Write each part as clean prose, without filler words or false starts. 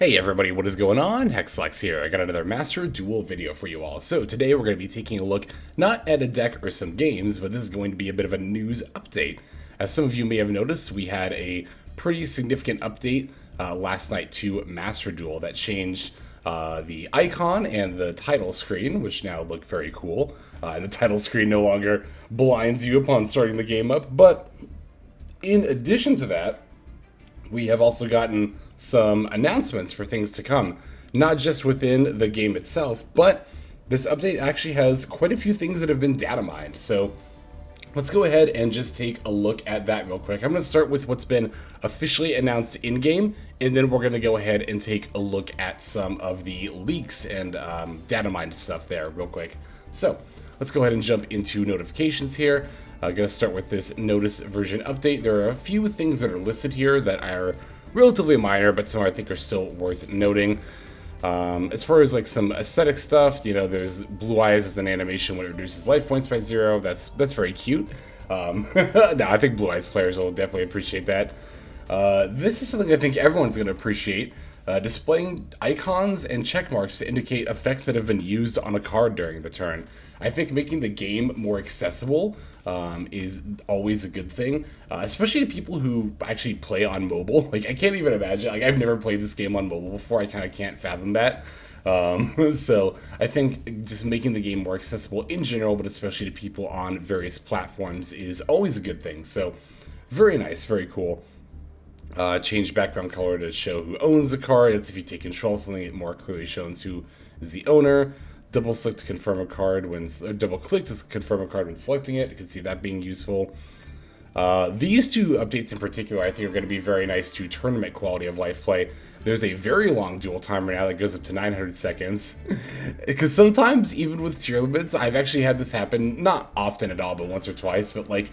Hey everybody, what is going on? Hexlex here. I got another Master Duel video for you all. So today we're going to be taking a look not at a deck or some games, but this is going to be a bit of a news update. As some of you may have noticed, we had a pretty significant update last night to Master Duel that changed the icon and the title screen, which now look very cool. And the title screen no longer blinds you upon starting the game up. But in addition to that, we have also gotten some announcements for things to come, not just within the game itself, but this update actually has quite a few things that have been data mined. So let's go ahead and just take a look at that real quick. I'm going to start with what's been officially announced in-game, and then we're going to go ahead and take a look at some of the leaks and data mined stuff there real quick. So let's go ahead and jump into notifications here. I'm going to start with this notice version update. There are a few things that are listed here that are relatively minor, but some I think are still worth noting. As far as like some aesthetic stuff, you know, there's Blue Eyes as an animation when it reduces life points by 0. That's very cute. No, I think Blue Eyes players will definitely appreciate that. This is something I think everyone's going to appreciate. Displaying icons and check marks to indicate effects that have been used on a card during the turn. I think making the game more accessible is always a good thing, especially to people who actually play on mobile. Like, I can't even imagine. Like, I've never played this game on mobile before. I kind of can't fathom that. So I think just making the game more accessible in general, but especially to people on various platforms, is always a good thing. So very nice, very cool. Change background color to show who owns the card. That's if you take control of something, it more clearly shows who is the owner. Double click to confirm a card when selecting it. You can see that being useful. These two updates in particular, I think, are going to be very nice to tournament quality of life play. There's a very long duel timer now that goes up to 900 seconds. Because sometimes, even with tier limits, I've actually had this happen, not often at all, but once or twice, but like,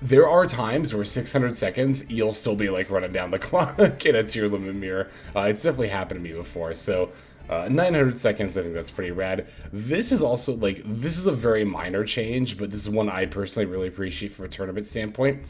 there are times where 600 seconds, you'll still be like running down the clock in a tier limit mirror. It's definitely happened to me before, so 900 seconds, I think that's pretty rad. This is also, like, this is a very minor change, but this is one I personally really appreciate from a tournament standpoint.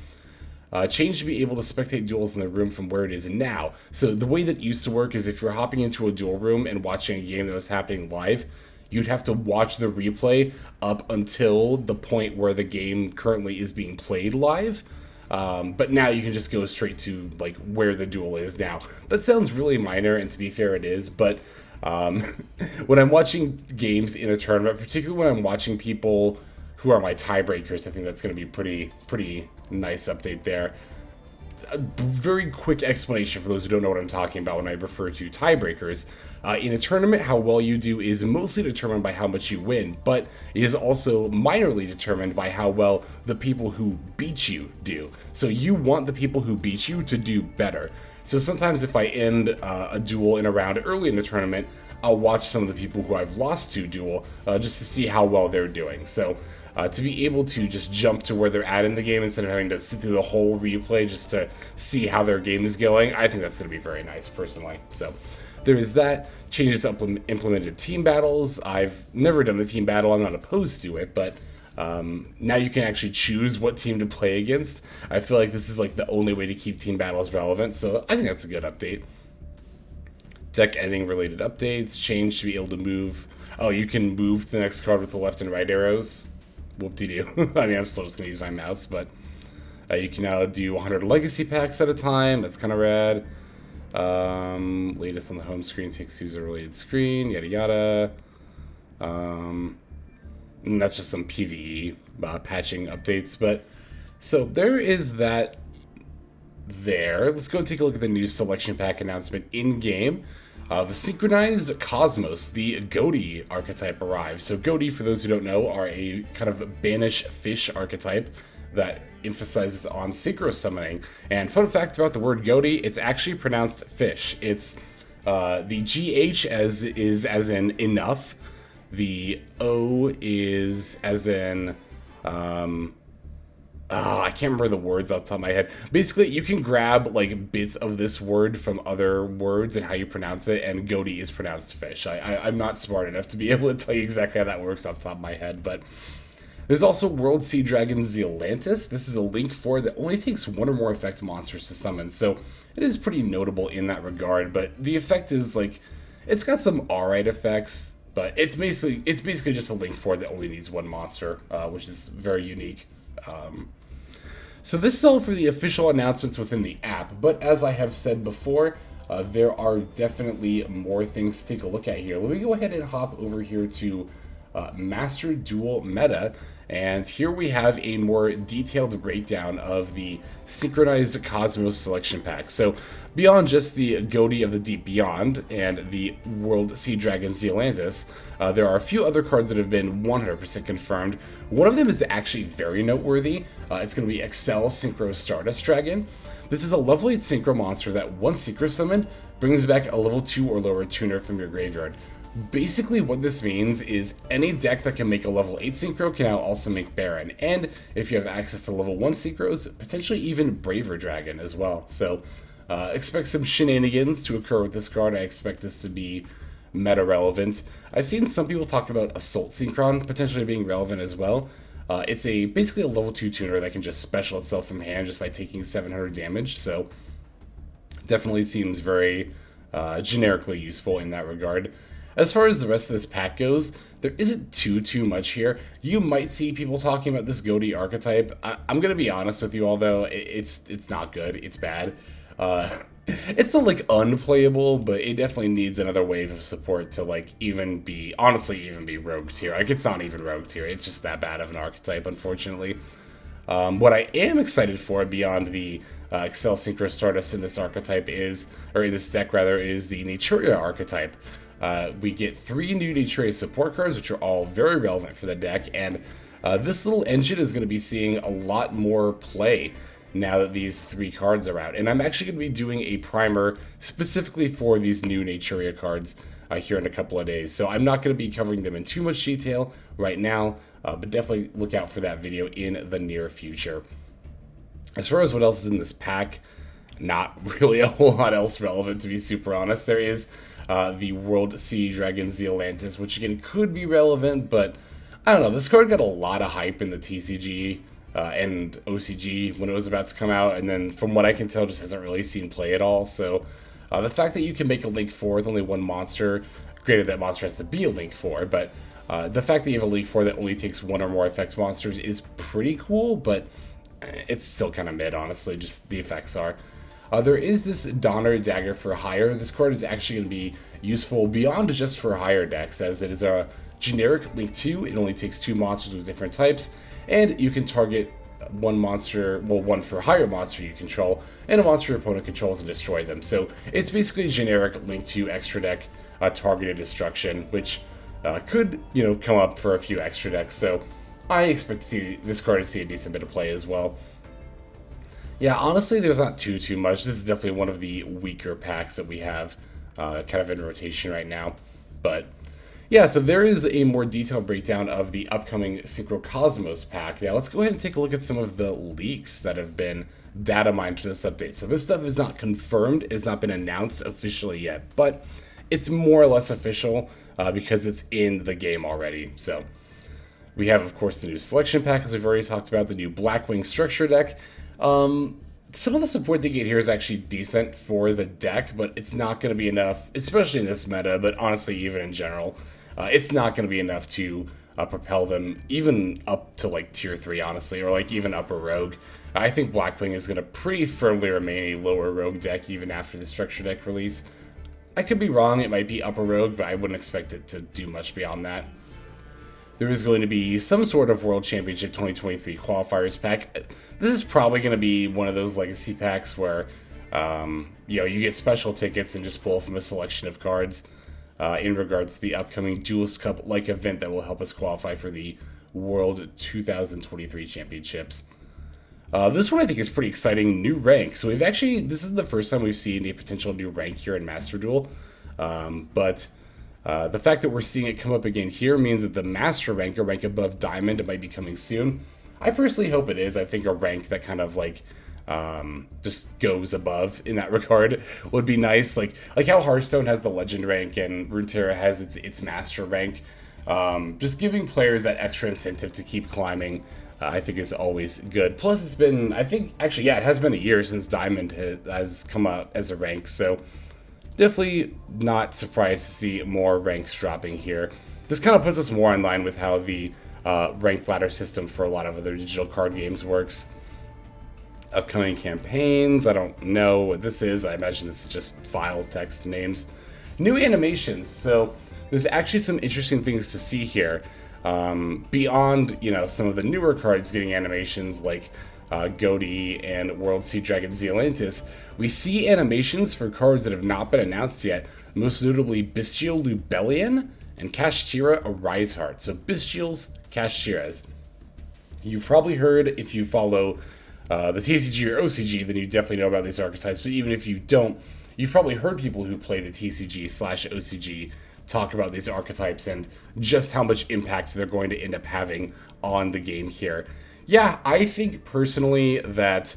Change to be able to spectate duels in the room from where it is now. So the way that used to work is if you're hopping into a duel room and watching a game that was happening live, you'd have to watch the replay up until the point where the game currently is being played live. But now you can just go straight to like where the duel is now. That sounds really minor, and to be fair, it is. But when I'm watching games in a tournament, particularly when I'm watching people who are my tiebreakers, I think that's going to be pretty nice update there. A very quick explanation for those who don't know what I'm talking about when I refer to tiebreakers. In a tournament, how well you do is mostly determined by how much you win, but it is also minorly determined by how well the people who beat you do. So you want the people who beat you to do better. So sometimes if I end a duel in a round early in the tournament, I'll watch some of the people who I've lost to duel just to see how well they're doing. So to be able to just jump to where they're at in the game instead of having to sit through the whole replay just to see how their game is going, I think that's going to be very nice, personally. So there is that. Changes implemented team battles. I've never done the team battle. I'm not opposed to it, but now you can actually choose what team to play against. I feel like this is like the only way to keep team battles relevant, so I think that's a good update. Deck editing related updates. Change to be able to move. Oh, you can move to the next card with the left and right arrows. Whoop-de-doo. I mean, I'm still just going to use my mouse, but you can now do 100 legacy packs at a time. That's kind of rad. Latest on the home screen takes user-related screen, yada yada. And that's just some PvE patching updates. But so there is that there. Let's go take a look at the new selection pack announcement in-game. The Synchronized Cosmos, the Goaty archetype, arrives. So Goaty, for those who don't know, are a kind of banish fish archetype that emphasizes on synchro summoning. And fun fact about the word Goaty, it's actually pronounced fish. It's the GH as in enough. The O is as in I can't remember the words off the top of my head. Basically, you can grab like bits of this word from other words and how you pronounce it, and Goaty is pronounced fish. I'm not smart enough to be able to tell you exactly how that works off the top of my head, but there's also World Sea Dragon Zealantis. This is a link for that only takes one or more effect monsters to summon. So it is pretty notable in that regard. But the effect is like, it's got some alright effects, but it's basically just a link for that only needs one monster, which is very unique. So this is all for the official announcements within the app, but as I have said before, there are definitely more things to take a look at here. Let me go ahead and hop over here to Master Duel Meta, and here we have a more detailed breakdown of the Synchronized Cosmos selection pack. So beyond just the Goatee of the Deep Beyond and the World Sea Dragon Zealantis, there are a few other cards that have been 100% confirmed. One of them is actually very noteworthy. It's going to be Excel Synchro Stardust Dragon. This is a level 8 Synchro monster that, once Synchro summoned, brings back a level 2 or lower tuner from your graveyard. Basically what this means is any deck that can make a level 8 Synchro can now also make Baron, and if you have access to level 1 Synchros, potentially even Braver Dragon as well. So expect some shenanigans to occur with this card. I expect this to be meta relevant. I've seen some people talk about Assault Synchron potentially being relevant as well. It's basically a level 2 tuner that can just special itself from hand just by taking 700 damage, so definitely seems very generically useful in that regard. As far as the rest of this pack goes, there isn't too much here. You might see people talking about this Goatee archetype. I'm gonna be honest with you all though, it's not good, it's bad. It's not like unplayable, but it definitely needs another wave of support to like even be rogue tier. Like it's not even rogue tier, it's just that bad of an archetype, unfortunately. What I am excited for beyond the Excel Synchro Stardust in this archetype is the Naturia archetype. We get 3 new Naturia support cards, which are all very relevant for the deck, and this little engine is going to be seeing a lot more play now that these 3 cards are out. And I'm actually going to be doing a primer specifically for these new Naturia cards here in a couple of days. So I'm not going to be covering them in too much detail right now, but definitely look out for that video in the near future. As far as what else is in this pack, not really a whole lot else relevant, to be super honest. There is the World Sea Dragon Zealantis, which again could be relevant, but I don't know. This card got a lot of hype in the TCG and OCG when it was about to come out, and then from what I can tell, just hasn't really seen play at all. So the fact that you can make a Link 4 with only one monster, granted that monster has to be a Link 4, but the fact that you have a Link 4 that only takes 1 or more effects monsters is pretty cool, but it's still kind of mid, honestly, just the effects are. There is this Donner Dagger for Hire. This card is actually going to be useful beyond just for higher decks, as it is a generic Link 2. It only takes 2 monsters with different types, and you can target one monster, well, one for higher monster you control, and a monster your opponent controls and destroy them. So it's basically a generic Link 2 extra deck targeted destruction, which could, come up for a few extra decks. So I expect to see this card to see a decent bit of play as well. Yeah, honestly, there's not too much. This is definitely one of the weaker packs that we have kind of in rotation right now. But yeah, so there is a more detailed breakdown of the upcoming Synchro Cosmos pack. Now let's go ahead and take a look at some of the leaks that have been data mined for this update. So this stuff is not confirmed, it's not been announced officially yet, but it's more or less official because it's in the game already. So we have, of course, the new selection pack, as we've already talked about, the new Blackwing structure deck. Some of the support they get here is actually decent for the deck, but it's not going to be enough, especially in this meta, but honestly, even in general, it's not going to be enough to propel them even up to like tier 3, honestly, or like even upper rogue. I think Blackwing is going to pretty firmly remain a lower rogue deck even after the structure deck release. I could be wrong, it might be upper rogue, but I wouldn't expect it to do much beyond that. There is going to be some sort of World Championship 2023 qualifiers pack. This is probably going to be one of those legacy packs where, you get special tickets and just pull from a selection of cards in regards to the upcoming Duelist Cup-like event that will help us qualify for the World 2023 Championships. This one I think is pretty exciting. New rank. So this is the first time we've seen a potential new rank here in Master Duel, but the fact that we're seeing it come up again here means that the Master rank, a rank above Diamond, might be coming soon. I personally hope it is. I think a rank that kind of like just goes above in that regard would be nice. Like how Hearthstone has the Legend rank and Runeterra has its Master rank. Just giving players that extra incentive to keep climbing I think is always good. Plus, it's been, I think, actually, yeah, it has been a year since Diamond has come out as a rank, so definitely not surprised to see more ranks dropping here. This kind of puts us more in line with how the ranked ladder system for a lot of other digital card games works. Upcoming campaigns, I don't know what this is. I imagine this is just file text names. New animations, so there's actually some interesting things to see here. Beyond, some of the newer cards getting animations like Goaty and World Sea Dragon Zealantis, we see animations for cards that have not been announced yet, most notably Bestial Lubellion and Kashtira Ariseheart. So Bestials, Kashtiras. You've probably heard, if you follow the TCG or OCG, then you definitely know about these archetypes, but even if you don't, you've probably heard people who play the TCG/OCG talk about these archetypes and just how much impact they're going to end up having on the game here. Yeah, I think personally that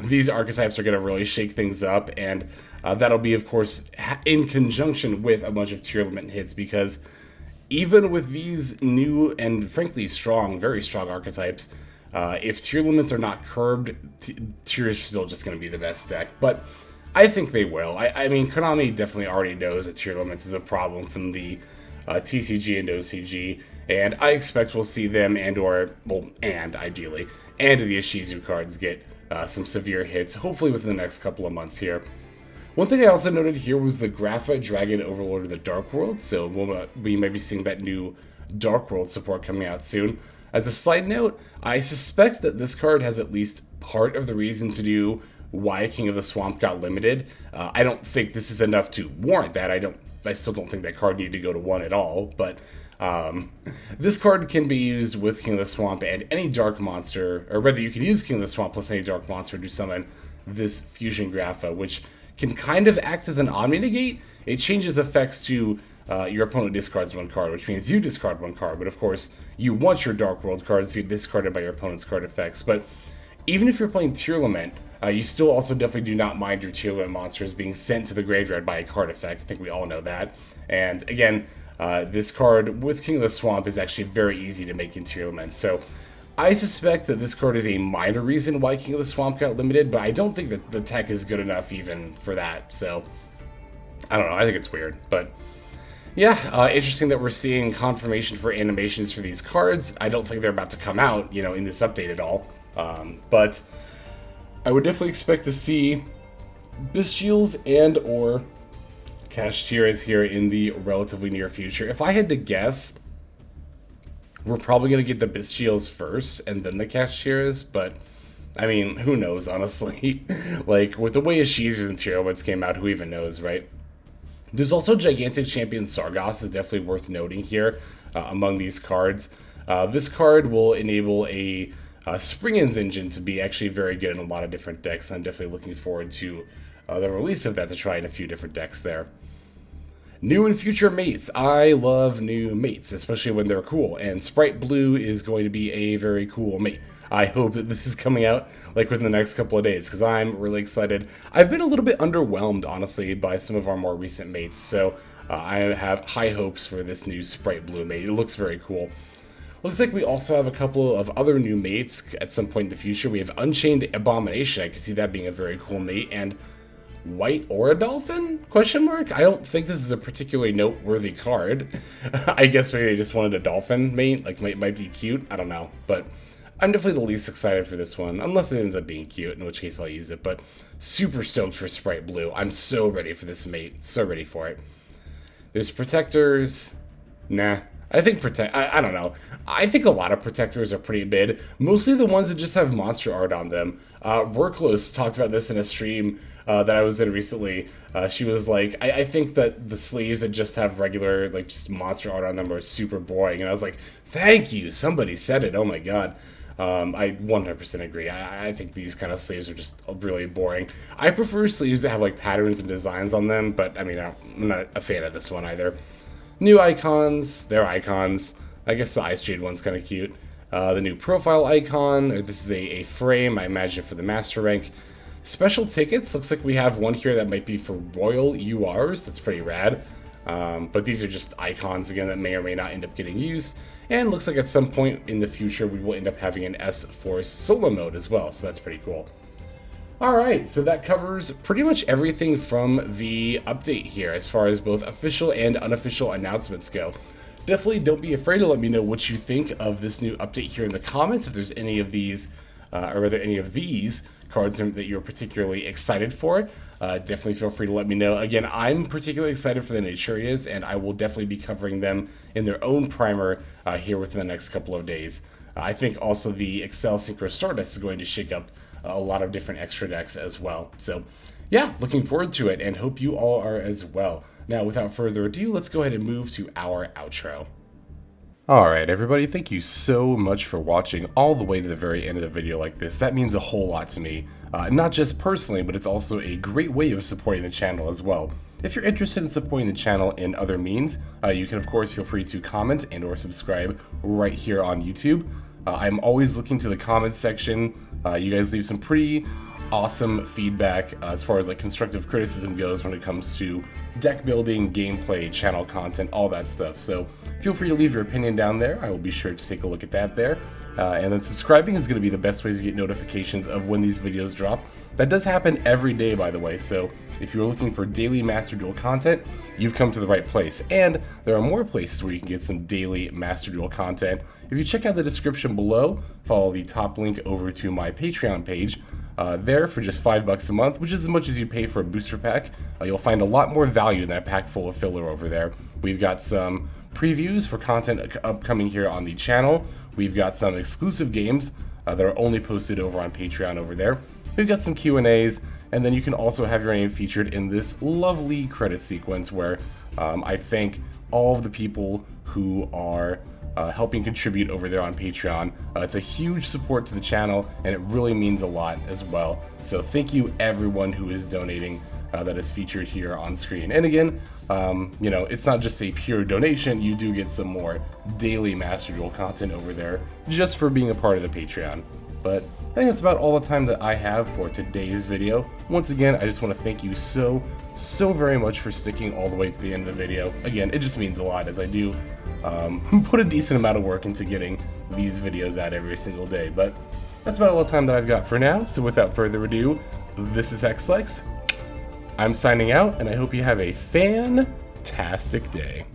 these archetypes are going to really shake things up, and that'll be, of course, in conjunction with a bunch of tier limit hits, because even with these new and frankly strong, very strong archetypes, if tier limits are not curbed, tier is still just going to be the best deck. But I think they will. I mean, Konami definitely already knows that tier limits is a problem from the TCG and OCG, and I expect we'll see them and ideally, and the Ishizu cards get some severe hits, hopefully within the next couple of months here. One thing I also noted here was the Grapha Dragon Overlord of the Dark World, so we might be seeing that new Dark World support coming out soon. As a side note, I suspect that this card has at least part of the reason to do why King of the Swamp got limited. I don't think this is enough to warrant that. I still don't think that card needed to go to 1 at all, but this card can be used with King of the Swamp and any dark monster, or rather you can use King of the Swamp plus any dark monster to summon this Fusion Grapha, which can kind of act as an Omni-Negate. It changes effects to your opponent discards 1 card, which means you discard 1 card, but of course you want your Dark World cards to get discarded by your opponent's card effects. But even if you're playing Tier Lament, you still also definitely do not mind your Tier Lament monsters being sent to the graveyard by a card effect. I think we all know that. And again, this card with King of the Swamp is actually very easy to make in Tier Lament. So I suspect that this card is a minor reason why King of the Swamp got limited, but I don't think that the tech is good enough even for that. So I don't know. I think it's weird, but yeah, interesting that we're seeing confirmation for animations for these cards. I don't think they're about to come out, in this update at all. But I would definitely expect to see Bestials and or Kashtiras here in the relatively near future. If I had to guess, we're probably going to get the Bestials first and then the Kashtiras, but I mean, who knows, honestly. Like, with the way Ishizus and Tier Limits came out, who even knows, right? There's also Gigantic Champion Sargos is definitely worth noting here among these cards. This card will enable a Spring-Ins engine to be actually very good in a lot of different decks. I'm definitely looking forward to the release of that to try in a few different decks there. New and future mates. I love new mates, especially when they're cool, and Sprite Blue is going to be a very cool mate. I hope that this is coming out like within the next couple of days, because I'm really excited. I've been a little bit underwhelmed, honestly, by some of our more recent mates, so I have high hopes for this new Sprite Blue mate. It looks very cool. Looks like we also have a couple of other new mates at some point in the future. We have Unchained Abomination. I could see that being a very cool mate, and White Aura Dolphin? Question mark? I don't think this is a particularly noteworthy card. I guess maybe they just wanted a dolphin mate, like might be cute. I don't know, but I'm definitely the least excited for this one, unless it ends up being cute, in which case I'll use it. But super stoked for Sprite Blue. I'm so ready for this mate. So ready for it. There's Protectors. Nah. I think I don't know. I think a lot of Protectors are pretty mid. Mostly the ones that just have monster art on them. Worklos talked about this in a stream that I was in recently. She was like, I think that the sleeves that just have regular, like, just monster art on them are super boring. And I was like, thank you. Somebody said it. Oh my god. I 100% agree. I think these kind of sleeves are just really boring. I prefer sleeves that have, like, patterns and designs on them, but I mean, I'm not a fan of this one either. New icons, they're icons. I guess the Ice Jade one's kind of cute. The new profile icon, this is a frame, I imagine, for the master rank. Special tickets, looks like we have one here that might be for Royal URs, that's pretty rad. But these are just icons, again, that may or may not end up getting used. And looks like at some point in the future, we will end up having an S-Force solo mode as well, so that's pretty cool. Alright, so that covers pretty much everything from the update here, as far as both official and unofficial announcements go. Definitely don't be afraid to let me know what you think of this new update here in the comments, if there's any of these, or rather any of these cards that you're particularly excited for. Definitely feel free to let me know. Again, I'm particularly excited for the Naturias, and I will definitely be covering them in their own primer here within the next couple of days. I think also the Excel Synchro Stardust is going to shake up a lot of different extra decks as well. So yeah, looking forward to it, and hope you all are as well. Now, without further ado, let's go ahead and move to our outro. Alright everybody, thank you so much for watching all the way to the very end of the video like this. That means a whole lot to me. Not just personally, but it's also a great way of supporting the channel as well. If you're interested in supporting the channel in other means, you can of course feel free to comment and or subscribe right here on YouTube. I'm always looking to the comments section. You guys leave some pretty awesome feedback as far as like constructive criticism goes when it comes to deck building, gameplay, channel content, all that stuff. So feel free to leave your opinion down there. I will be sure to take a look at that there. And then subscribing is going to be the best way to get notifications of when these videos drop. That does happen every day, by the way, so if you're looking for daily Master Duel content, you've come to the right place. And there are more places where you can get some daily Master Duel content. If you check out the description below, follow the top link over to my Patreon page. There for just $5 a month, which is as much as you pay for a booster pack. You'll find a lot more value than a pack full of filler over there. We've got some previews for content upcoming here on the channel. We've got some exclusive games that are only posted over on Patreon over there. We've got some Q&As, and then you can also have your name featured in this lovely credit sequence where I thank all of the people who are helping contribute over there on Patreon. It's a huge support to the channel, and it really means a lot as well. So thank you everyone who is donating that is featured here on screen. And again, you know, it's not just a pure donation, you do get some more daily Master Duel content over there just for being a part of the Patreon. But I think that's about all the time that I have for today's video. Once again, I just want to thank you so very much for sticking all the way to the end of the video. Again, it just means a lot, as I do put a decent amount of work into getting these videos out every single day. But that's about all the time that I've got for now, so without further ado, this is XLex. I'm signing out, and I hope you have a fantastic day.